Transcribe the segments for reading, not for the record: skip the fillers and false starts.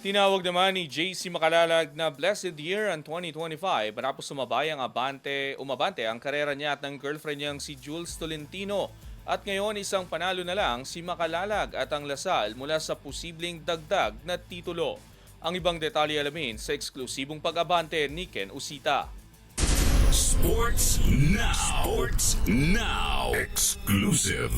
Tinawag naman ni JC Makalalag na blessed year ang 2025 matapos umabante ang karera niya at ng girlfriend niyang si Jules Tolentino. At ngayon isang panalo na lang si Makalalag at ang Lasal mula sa posibleng dagdag na titulo. Ang ibang detalye alamin sa eksklusibong pag-abante ni Ken Usita. Sports Now. Sports Now. Exclusive.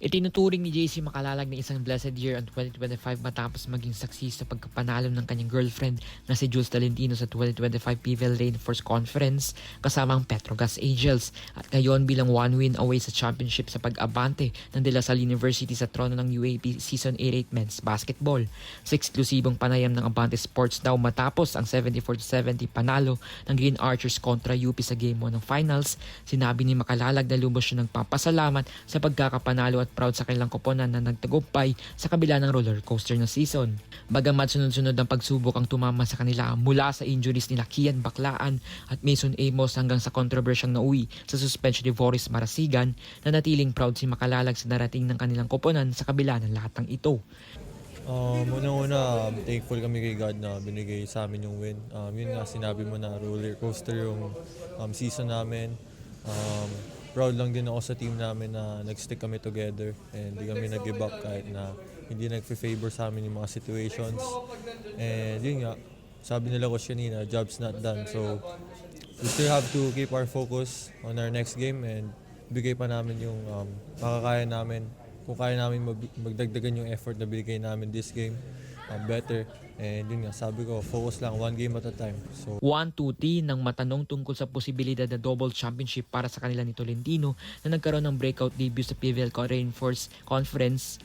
Itinuturing ni JC Makalalag na isang blessed year ang 2025 matapos maging saksi sa pagkapanalo ng kanyang girlfriend na si Jules Tolentino sa 2025 PVL Rainforce Conference kasama ang Petrogas Angels at ngayon bilang one win away sa championship sa pag-abante ng De La Salle University sa trono ng UAP Season 88 Men's Basketball. Sa eksklusibong panayam ng Abante Sports daw matapos ang 74-70 panalo ng Green Archers kontra UP sa Game 1 ng Finals, sinabi ni Makalalag na lubos siya nagpapasalamat sa pagkakapanalo at proud sa kanilang koponan na nagtagumpay sa kabila ng roller coaster na season. Bagamat sunod-sunod ang pagsubok ang tumama sa kanila mula sa injuries ni Kian Baclaan at Mason Amos hanggang sa kontrobersyang nauwi sa suspension ni Boris Marasigan, na natiling proud si Makalalag sa narating ng kanilang koponan sa kabila ng lahat ng ito. Unang-una, thankful kami kay God na binigay sa amin yung win. Yun nga, sinabi mo na roller coaster yung season namin. Proud lang din ako sa team namin na nag-stick kami together and hindi kami nag-give up kahit na hindi nag-favor sa amin yung mga situations. And yun nga, sabi nila coach kanina, job's not done. So we still have to keep our focus on our next game and bigay pa namin yung makakaya namin. Kung kaya namin magdagdagan yung effort na bigay namin this game, better. And yun nga, sabi ko, focus lang, one game at a time. So 1-2 ng matanong tungkol sa posibilidad na double championship para sa kanila ni Tolentino na nagkaroon ng breakout debut sa PVL Rainforce Conference.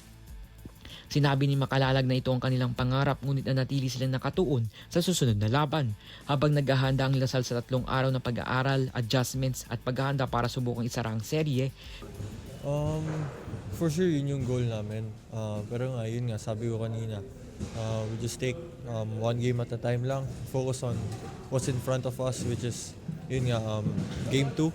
Sinabi ni Makalalag na ito ang kanilang pangarap ngunit nanatili silang nakatuon sa susunod na laban. Habang naghahanda ang Lasal sa 3 araw na pag-aaral, adjustments at paghahanda para subukang isara ang serye. For sure, yun yung goal namin. Pero nga, yun nga, sabi ko kanina, we just take one game at a time lang. Focus on what's in front of us, which is, yun nga, game 2.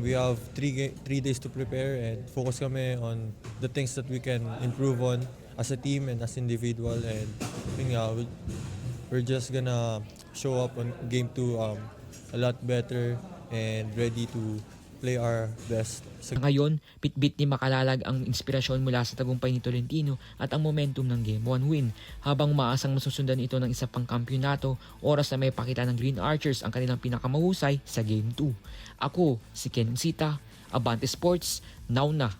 We have 3 days to prepare and focus kami on the things that we can improve on as a team and as individual. And yun nga, we're just gonna show up on game 2 a lot better and ready to play our best. Ngayon, bitbit ni Makalalag ang inspirasyon mula sa tagumpay ni Tolentino at ang momentum ng Game 1 win. Habang maasang masusundan ito ng isa pang kampyonato, oras na may pakita ng Green Archers ang kanilang pinakamahusay sa Game 2. Ako, si Ken Usita, Abante Sports, now na.